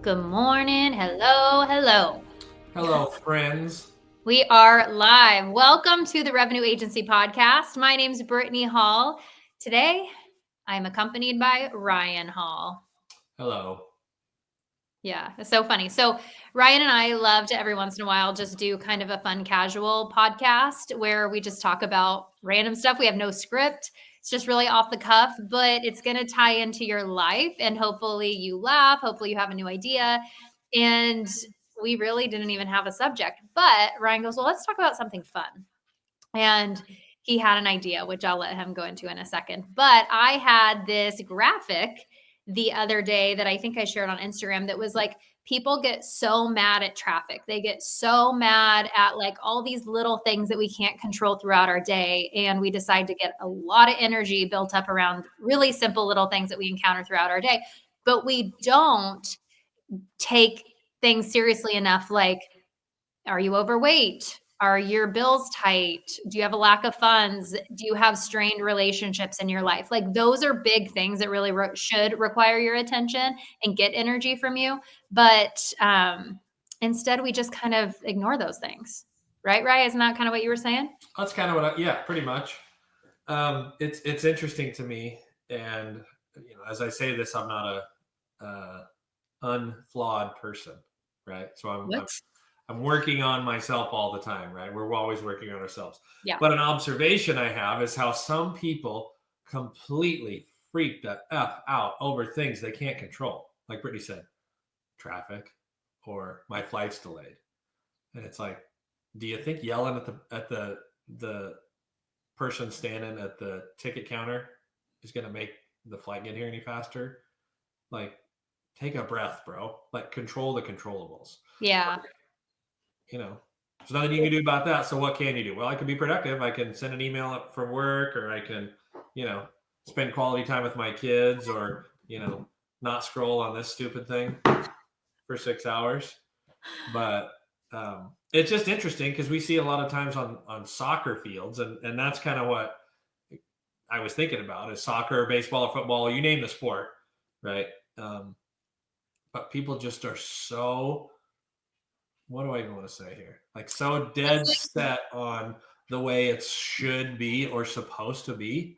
Good morning. Hello, hello. Hello, friends. We are live. Welcome to the Revenue Agency Podcast. My name is Brittany Hall. Today, I'm accompanied by Ryan Hall. Hello. Yeah, it's so funny. So Ryan and I love to every once in a while just do kind of a fun casual podcast where we just talk about random stuff. We have no script. It's just really off the cuff, but it's going to tie into your life and hopefully you laugh. Hopefully you have a new idea. And we really didn't even have a subject, but Ryan goes, well, let's talk about something fun. And he had an idea, which I'll let him go into in a second. But I had this graphic the other day that I think I shared on Instagram that was like, people get so mad at traffic. They get so mad at like all these little things that we can't control throughout our day. And we decide to get a lot of energy built up around really simple little things that we encounter throughout our day. But we don't take things seriously enough. Like, are you overweight? Are your bills tight? Do you have a lack of funds? Do you have strained relationships in your life? Like those are big things that really should require your attention and get energy from you. But instead, we just kind of ignore those things. Right, Ryan? Isn't that kind of what you were saying? That's kind of what yeah, pretty much. It's interesting to me, and as I say this, I'm not a unflawed person, right? So I'm working on myself all the time, right? We're always working on ourselves. Yeah. But an observation I have is how some people completely freak the F out over things they can't control. Like Brittany said, traffic or my flight's delayed. And it's like, do you think yelling at the person standing at the ticket counter is going to make the flight get here any faster? Like, take a breath, bro. Like, control the controllables. Yeah. There's nothing you can do about that. So what can you do? Well, I can be productive. I can send an email up from work, or I can, spend quality time with my kids, or, not scroll on this stupid thing for 6 hours. But it's just interesting because we see a lot of times on soccer fields, and that's kind of what I was thinking about is soccer, or baseball, or football, you name the sport, right? But people just are so, what do I even want to say here? Like so dead set on the way it should be or supposed to be,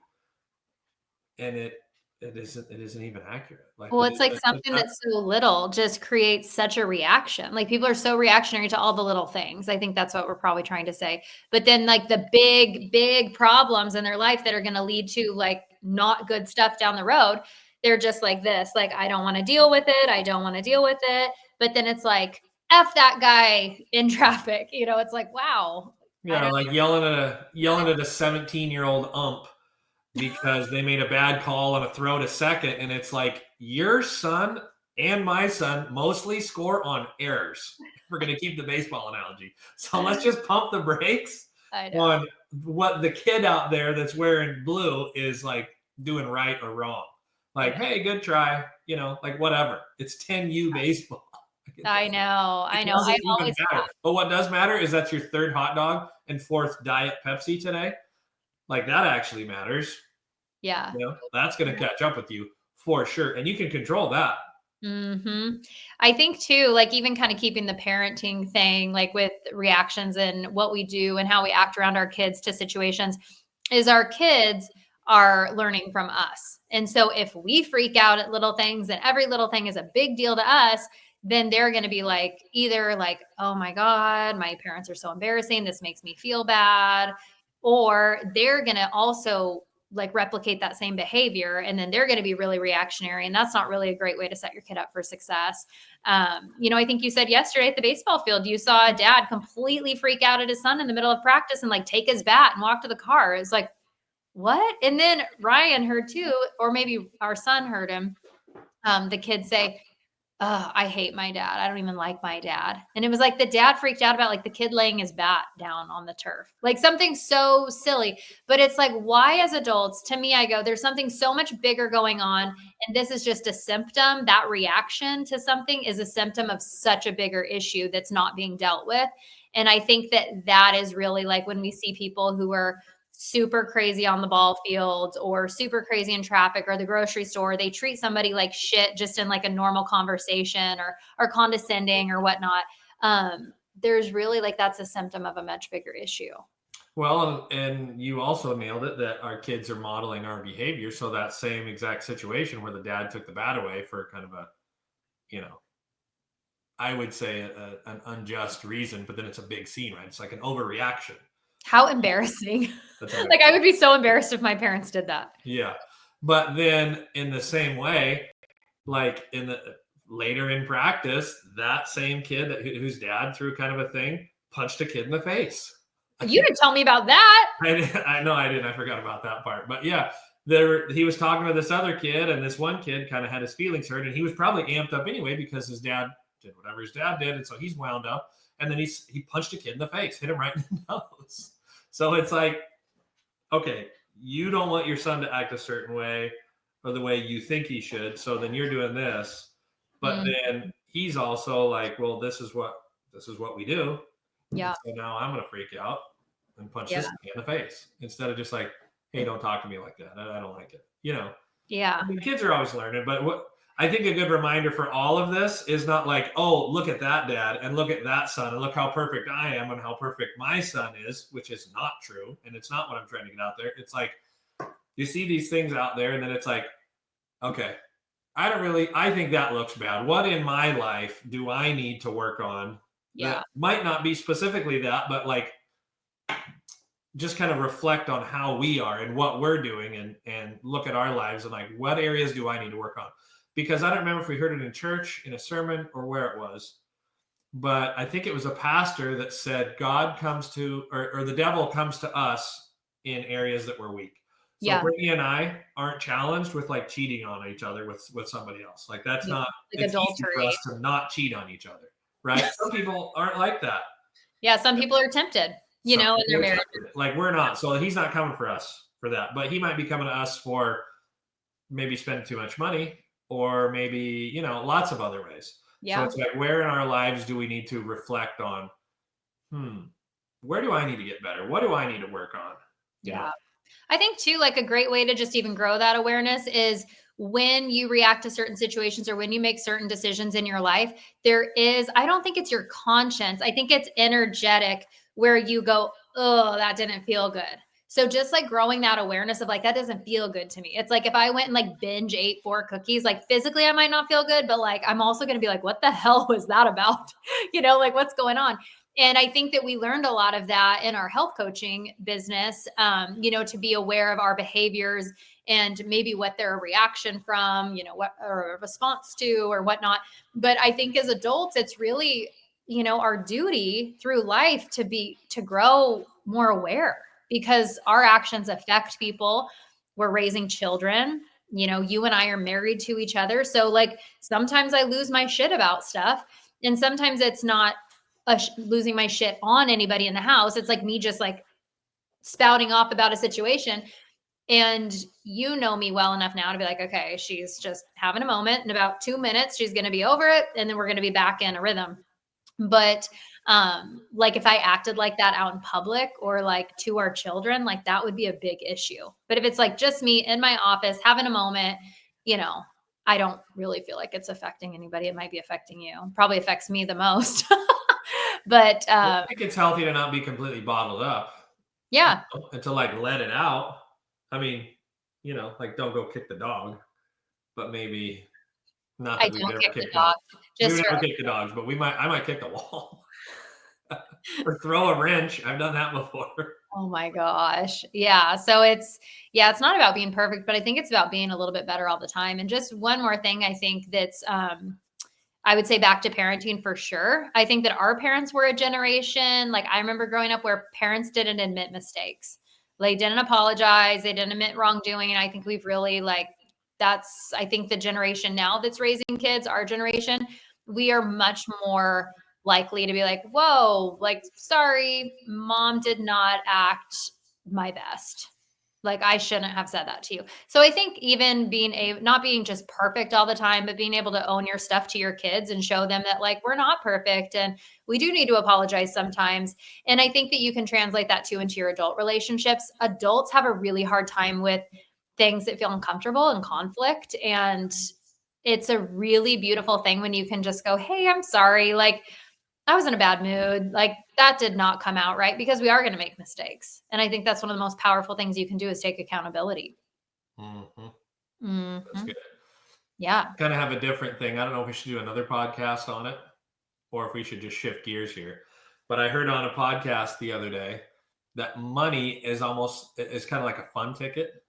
and it isn't even accurate. Like, well, it's like something that's so little just creates such a reaction. Like people are so reactionary to all the little things. I think that's what we're probably trying to say. But then like the big problems in their life that are going to lead to like not good stuff down the road, they're just like this, like, I don't want to deal with it. I don't want to deal with it. But then it's like, F that guy in traffic. It's like, wow. Yeah, like yelling at a 17-year-old ump because they made a bad call on a throw to second, and it's like, your son and my son mostly score on errors. We're going to keep the baseball analogy. So let's just pump the brakes on what the kid out there that's wearing blue is like doing right or wrong. Like, hey, good try, like whatever. It's 10U baseball. I know. I always matter. But what does matter is that's your third hot dog and fourth Diet Pepsi today. Like that actually matters. Yeah. That's going to catch up with you for sure. And you can control that. Mm-hmm. I think too, like even kind of keeping the parenting thing, like with reactions and what we do and how we act around our kids to situations, is our kids are learning from us. And so if we freak out at little things and every little thing is a big deal to us, then they're going to be like, either like, oh my God, my parents are so embarrassing. This makes me feel bad. Or they're going to also like replicate that same behavior. And then they're going to be really reactionary. And that's not really a great way to set your kid up for success. I think you said yesterday at the baseball field, you saw a dad completely freak out at his son in the middle of practice and like take his bat and walk to the car. It's like, what? And then Ryan heard too, or maybe our son heard him. The kid say, oh, I hate my dad. I don't even like my dad. And it was like the dad freaked out about like the kid laying his bat down on the turf, like something so silly. But it's like, why as adults, to me, I go, there's something so much bigger going on. And this is just a symptom. That reaction to something is a symptom of such a bigger issue that's not being dealt with. And I think that is really like when we see people who are super crazy on the ball field or super crazy in traffic or the grocery store. They treat somebody like shit just in like a normal conversation or condescending or whatnot. There's really like, that's a symptom of a much bigger issue. Well, and you also nailed it that our kids are modeling our behavior. So that same exact situation where the dad took the bat away for kind of a, you know, I would say an unjust reason, but then it's a big scene, right? It's like an overreaction. How embarrassing. That's how Like, I would be so embarrassed if my parents did that. Yeah. But then in the same way, like in the later in practice, that same kid whose dad threw kind of a thing punched a kid in the face. You didn't tell me about that. I know I didn't. I forgot about that part. But yeah, he was talking to this other kid, and this one kid kind of had his feelings hurt, and he was probably amped up anyway because his dad did whatever his dad did, and so he's wound up. And then he punched a kid in the face, hit him right in the nose. So it's like, okay, you don't want your son to act a certain way or the way you think he should. So then you're doing this, but then he's also like, well, this is what we do. Yeah. So now I'm going to freak out and punch this guy in the face instead of just like, hey, don't talk to me like that. I don't like it. You know? Yeah. I mean, kids are always learning, but what I think a good reminder for all of this is not like, oh, look at that dad and look at that son and look how perfect I am and how perfect my son is, which is not true. And it's not what I'm trying to get out there. It's like, you see these things out there and then it's like, okay, I think that looks bad. What in my life do I need to work on? Yeah. That might not be specifically that, but like just kind of reflect on how we are and what we're doing and look at our lives and like, what areas do I need to work on? Because I don't remember if we heard it in church, in a sermon, or where it was, but I think it was a pastor that said God comes to, or the devil comes to us in areas that we're weak. So Brittney and I aren't challenged with like cheating on each other with somebody else. Like that's not, like it's adultery. easy for us to not cheat on each other, right? Some people aren't like that. Yeah, some people are tempted, in their marriage. Like we're not. So he's not coming for us for that, but he might be coming to us for maybe spending too much money or maybe, lots of other ways. Yeah. So it's like, where in our lives do we need to reflect on, where do I need to get better? What do I need to work on? Yeah. I think too, like a great way to just even grow that awareness is when you react to certain situations or when you make certain decisions in your life, I don't think it's your conscience. I think it's energetic where you go, oh, that didn't feel good. So just like growing that awareness of like, that doesn't feel good to me. It's like, if I went and like binge ate 4 cookies, like physically I might not feel good, but like, I'm also going to be like, what the hell was that about? Like what's going on? And I think that we learned a lot of that in our health coaching business, to be aware of our behaviors and maybe what they're a reaction from, what or a response to or whatnot. But I think as adults, it's really, our duty through life to grow more aware because our actions affect people. We're raising children. You and I are married to each other. So like sometimes I lose my shit about stuff and sometimes it's not losing my shit on anybody in the house. It's like me just like spouting off about a situation. And you know me well enough now to be like, okay, she's just having a moment. In about 2 minutes, she's going to be over it. And then we're going to be back in a rhythm. But like if I acted like that out in public or like to our children, like that would be a big issue. But if it's like just me in my office having a moment, I don't really feel like it's affecting anybody. It might be affecting you. Probably affects me the most. But I think it's healthy to not be completely bottled up. Yeah. And to like let it out. I mean, like don't go kick the dog, but maybe not that we've ever kicked the dog. We've never kicked the dogs, but I might kick the wall or throw a wrench. I've done that before. Oh my gosh. Yeah. So it's not about being perfect, but I think it's about being a little bit better all the time. And just one more thing, I think that's, I would say back to parenting for sure. I think that our parents were a generation, like I remember growing up where parents didn't admit mistakes. They didn't apologize. They didn't admit wrongdoing. And I think we've really I think the generation now that's raising kids, our generation, we are much more likely to be like, whoa, like, sorry, mom did not act my best. Like, I shouldn't have said that to you. So I think even not being just perfect all the time, but being able to own your stuff to your kids and show them that, like, we're not perfect and we do need to apologize sometimes. And I think that you can translate that too into your adult relationships. Adults have a really hard time with things that feel uncomfortable and conflict. And it's a really beautiful thing when you can just go, "Hey, I'm sorry. Like, I was in a bad mood. Like, that did not come out right," because we are going to make mistakes. And I think that's one of the most powerful things you can do is take accountability. Mm-hmm. That's Mhm. good. Yeah. Kind of have a different thing. I don't know if we should do another podcast on it or if we should just shift gears here. But I heard on a podcast the other day that money is kind of like a fun ticket,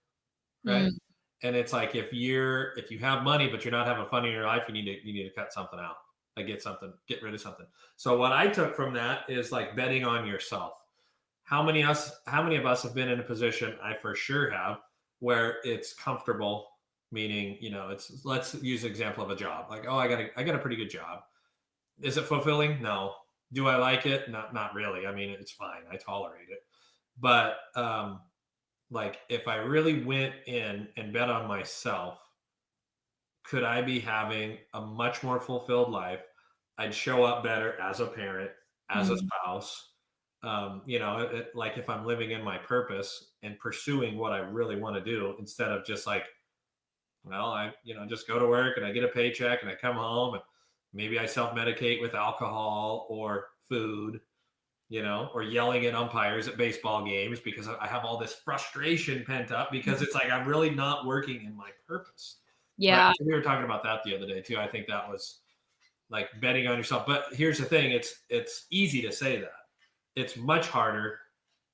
right? Mm, And it's like if you have money but you're not having fun in your life, you need to cut something out. Like get rid of something. So what I took from that is like betting on yourself. How many of us have been in a position, I for sure have, where it's comfortable, meaning, it's, let's use the example of a job. Like, oh, I got a pretty good job. Is it fulfilling? No. Do I like it? Not really. I mean, it's fine. I tolerate it. But like if I really went in and bet on myself, could I be having a much more fulfilled life? I'd show up better as a parent, as a mm, spouse. Like if I'm living in my purpose and pursuing what I really want to do instead of just like, well, I just go to work and I get a paycheck and I come home and maybe I self medicate with alcohol or food, or yelling at umpires at baseball games because I have all this frustration pent up because it's like I'm really not working in my purpose. Right. yeah. So we were talking about that the other day too. I think that was like betting on yourself. But here's the thing: it's easy to say that. It's much harder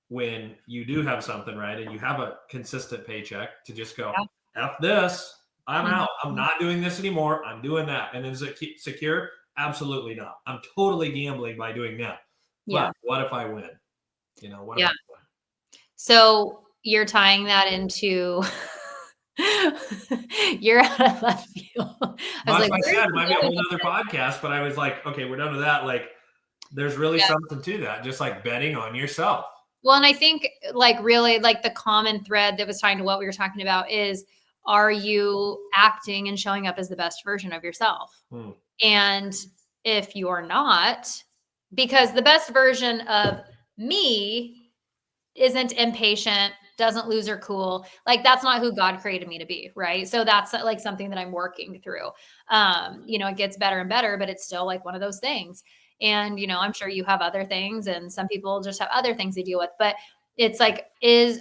when you do have something, right, and you have a consistent paycheck to just go, Yeah. F this, I'm out. I'm Mhm. not doing this anymore. I'm doing that. And is it secure? Absolutely not. I'm totally gambling by doing that. But Yeah. what if I win? What if Yeah. I win? So you're tying that into you're out of left field. I was Well, that's like, what I where is said. It he might be a going whole with nother this? podcast, but I was like, okay, we're done with that. Like, there's really Yeah. something to that. Just like betting on yourself. Well, and I think like really like the common thread that was tying to what we were talking about is, are you acting and showing up as the best version of yourself? Hmm. And if you're not, because the best version of me isn't impatient, doesn't lose her cool. Like that's not who God created me to be, right? So that's like something that I'm working through. It gets better and better, but it's still like one of those things. And I'm sure you have other things and some people just have other things to deal with, but it's like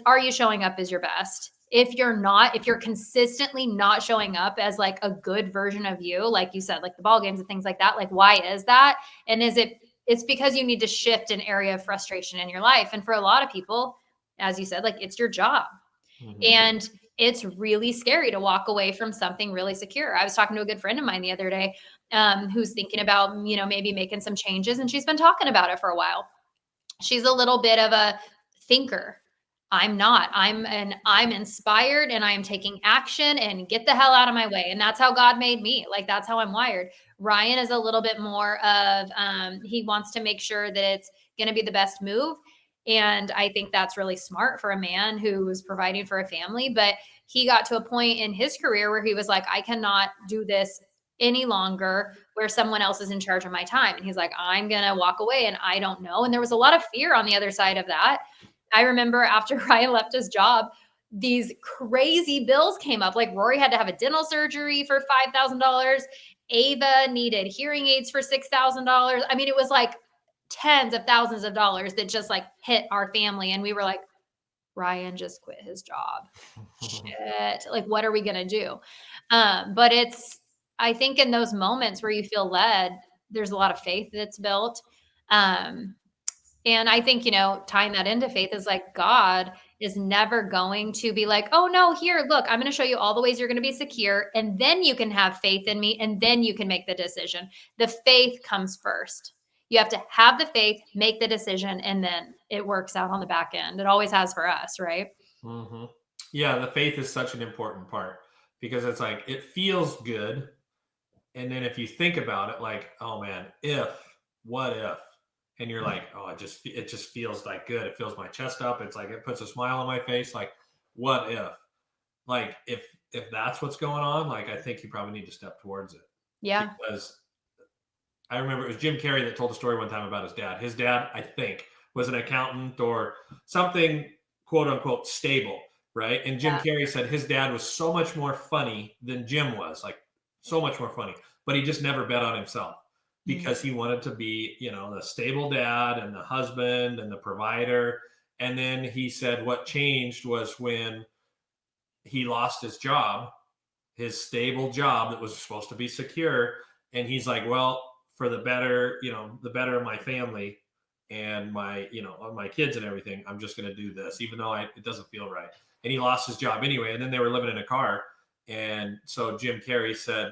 are you showing up as your best? If you're not, if you're consistently not showing up as like a good version of you, like you said, like the ball games and things like that, like why is that? And it's because you need to shift an area of frustration in your life. And for a lot of people, as you said, like it's your job. Mm-hmm. And it's really scary to walk away from something really secure. I was talking to a good friend of mine the other day who's thinking about, maybe making some changes. And she's been talking about it for a while. She's a little bit of a thinker. I'm not. I'm inspired and I'm taking action and get the hell out of my way. And that's how God made me. Like that's how I'm wired. Ryan is a little bit more of he wants to make sure that it's going to be the best move. And I think that's really smart for a man who is providing for a family. But he got to a point in his career where he was like, I cannot do this any longer where someone else is in charge of my time. And he's like, I'm going to walk away and I don't know. And there was a lot of fear on the other side of that. I remember after Ryan left his job, these crazy bills came up. Like Rory had to have a dental surgery for $5,000. Ava needed hearing aids for $6,000. I mean, it was like tens of thousands of dollars that just like hit our family. And we were like, Ryan just quit his job. Shit. Like, what are we going to do? But I think in those moments where you feel led, there's a lot of faith that's built. And I think, tying that into faith is like God is never going to be like, oh, no, here, look, I'm going to show you all the ways you're going to be secure. And then you can have faith in me. And then you can make the decision. The faith comes first. You have to have the faith, make the decision, and then it works out on the back end. It always has for us, right? Mm-hmm. Yeah, the faith is such an important part because it's like it feels good. And then if you think about it, like, oh man, what if? And you're like, oh, it just feels like good. It fills my chest up. It's like it puts a smile on my face. Like, what if? Like, if that's what's going on, like, I think you probably need to step towards it. Yeah. Because I remember it was Jim Carrey that told a story one time about his dad. His dad, I think, was an accountant or something, quote unquote, stable, right? And Jim Carrey said his dad was so much more funny than Jim was, like so much more funny, but he just never bet on himself because he wanted to be, the stable dad and the husband and the provider. And then he said what changed was when he lost his job, his stable job that was supposed to be secure. And he's like, well, for the better, the better of my family and my, of my kids and everything, I'm just going to do this, even though it doesn't feel right. And he lost his job anyway. And then they were living in a car. And so Jim Carrey said,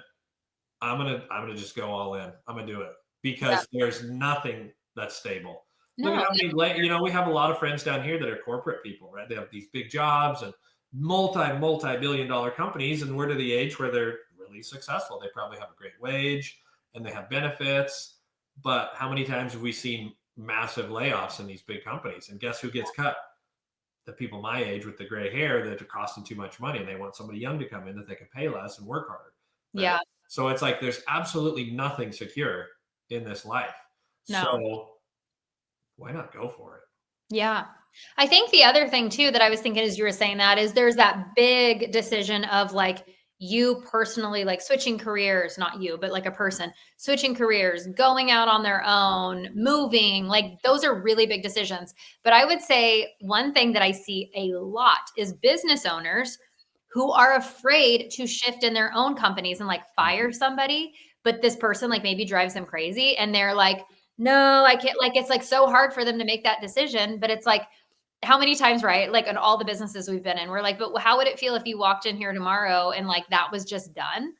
I'm going to just go all in. I'm going to do it because there's nothing that's stable. Look at how many, we have a lot of friends down here that are corporate people, right? They have these big jobs and multi-billion dollar companies, and we're to the age where they're really successful. They probably have a great wage and they have benefits, but how many times have we seen massive layoffs in these big companies? And guess who gets cut? The people my age with the gray hair that are costing too much money, and they want somebody young to come in that they can pay less and work harder. Right? Yeah. So it's like there's absolutely nothing secure in this life. No. So why not go for it? Yeah. I think the other thing too that I was thinking as you were saying that is there's that big decision of like you personally like switching careers, not you, but like a person switching careers, going out on their own, moving, like those are really big decisions. But I would say one thing that I see a lot is business owners who are afraid to shift in their own companies and like fire somebody, but this person like maybe drives them crazy and they're like, no, I can't, like, it's like so hard for them to make that decision, but it's like, how many times, right? Like in all the businesses we've been in, we're like, but how would it feel if you walked in here tomorrow and like that was just done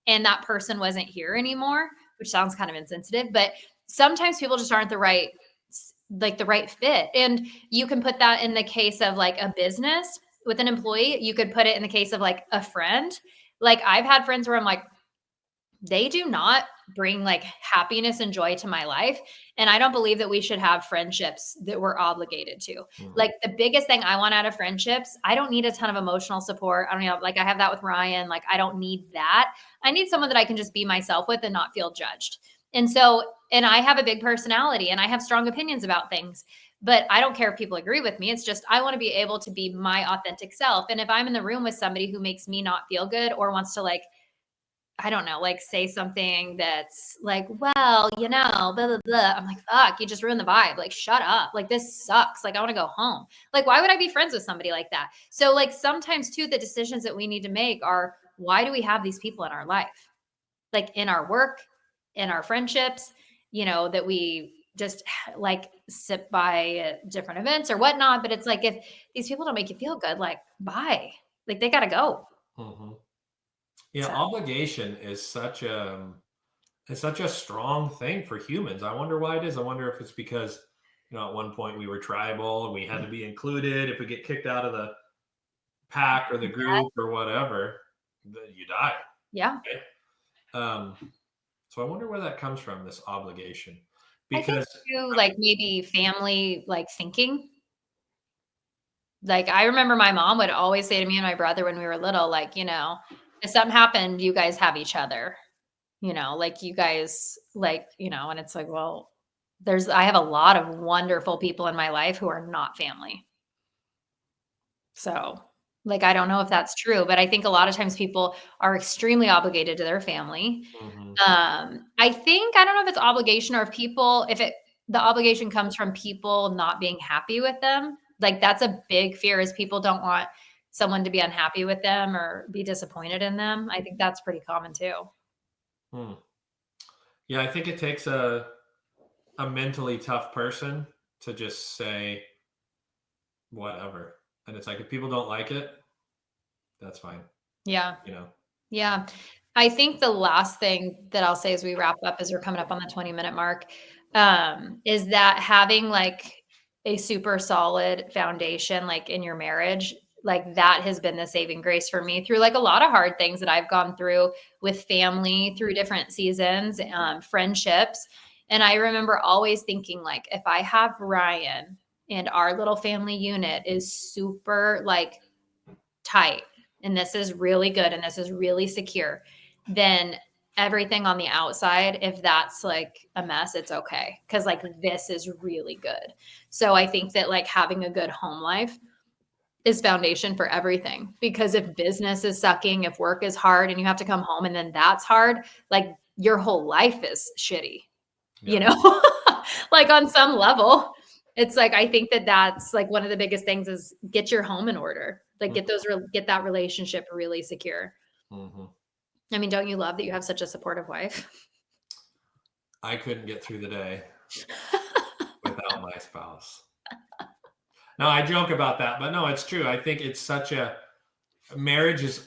and that person wasn't here anymore, which sounds kind of insensitive, but sometimes people just aren't the right fit. And you can put that in the case of like a business with an employee. You could put it in the case of like a friend. Like I've had friends where I'm like, they do not bring like happiness and joy to my life. And I don't believe that we should have friendships that we're obligated to. Like the biggest thing I want out of friendships, I don't need a ton of emotional support. I don't know, like I have that with Ryan. Like I don't need that. I need someone that I can just be myself with and not feel judged. And so, and I have a big personality and I have strong opinions about things, but I don't care if people agree with me. It's just, I want to be able to be my authentic self. And if I'm in the room with somebody who makes me not feel good or wants to like, I don't know, like say something that's like, well, blah, blah, blah. I'm like, fuck, you just ruined the vibe. Like, shut up. Like, this sucks. Like, I want to go home. Like, why would I be friends with somebody like that? So like sometimes too, the decisions that we need to make are, why do we have these people in our life? Like in our work, in our friendships, that we just like sit by at different events or whatnot. But it's like, if these people don't make you feel good, like, bye. Like they got to go. Mm-hmm. Yeah, obligation is such a strong thing for humans. I wonder why it is. I wonder if it's because at one point we were tribal and we had to be included. If we get kicked out of the pack or the group or whatever, then you die. Yeah. Okay? So I wonder where that comes from, this obligation. Because I think too, like maybe family like thinking. Like I remember my mom would always say to me and my brother when we were little, like, if something happened, you guys have each other, like you guys like, and it's like, well, I have a lot of wonderful people in my life who are not family. So like, I don't know if that's true, but I think a lot of times people are extremely obligated to their family. I think, I don't know if it's obligation or the obligation comes from people not being happy with them. Like that's a big fear is people don't want someone to be unhappy with them or be disappointed in them. I think that's pretty common too. Yeah, I think it takes a mentally tough person to just say whatever. And it's like, if people don't like it, that's fine. Yeah. Yeah. I think the last thing that I'll say as we wrap up, as we're coming up on the 20-minute mark, is that having like a super solid foundation, like in your marriage, like that has been the saving grace for me through like a lot of hard things that I've gone through with family through different seasons, friendships. And I remember always thinking like, if I have Ryan and our little family unit is super like tight and this is really good and this is really secure, then everything on the outside, if that's like a mess, it's okay. Cause like this is really good. So I think that like having a good home life is foundation for everything. Because if business is sucking, if work is hard and you have to come home and then that's hard, like your whole life is shitty, you know, like on some level. It's like, I think that that's like one of the biggest things is get your home in order, like get that relationship really secure. I mean, don't you love that you have such a supportive wife? I couldn't get through the day without my spouse. No, I joke about that, but no, it's true. I think it's such a marriage is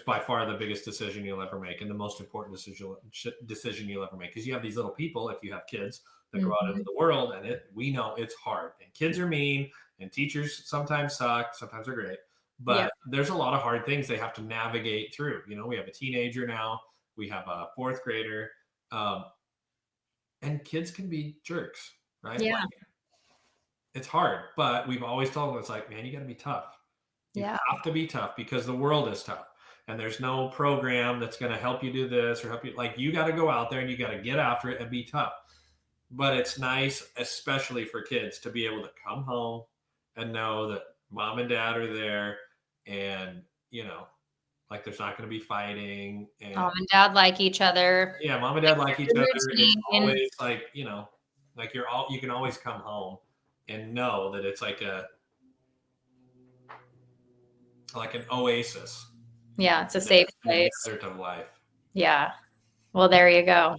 by far the biggest decision you'll ever make and the most important decision you'll ever make, because you have these little people, if you have kids, that go out into the world, and we know it's hard, and kids are mean, and teachers sometimes suck, sometimes they're great, but there's a lot of hard things they have to navigate through. You know, we have a teenager now, we have a fourth grader, and kids can be jerks, right? Yeah. Like, it's hard, but we've always told them, it's like, man, you got to be tough. You have to be tough because the world is tough, and there's no program that's going to help you do this or help you. Like, you got to go out there and you got to get after it and be tough. But it's nice, especially for kids, to be able to come home and know that mom and dad are there, and, you know, like there's not going to be fighting. And mom and dad like each other. Yeah, mom and dad like each other. It's always like, you know, like you can always come home and know that it's like an oasis. Yeah, it's a safe place. Desert of life. Yeah. Well, there you go.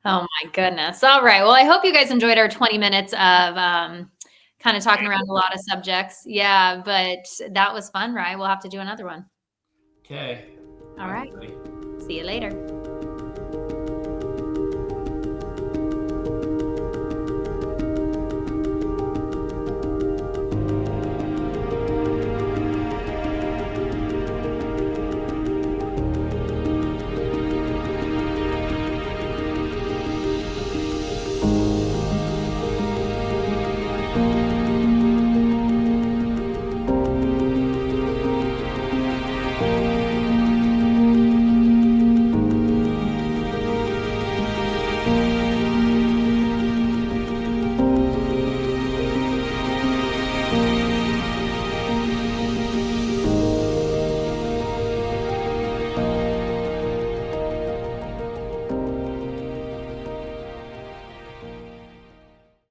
Oh my goodness. All right. Well, I hope you guys enjoyed our 20 minutes of kind of talking around a lot of subjects. Yeah, but that was fun, right? We'll have to do another one. Okay. All right. See you later.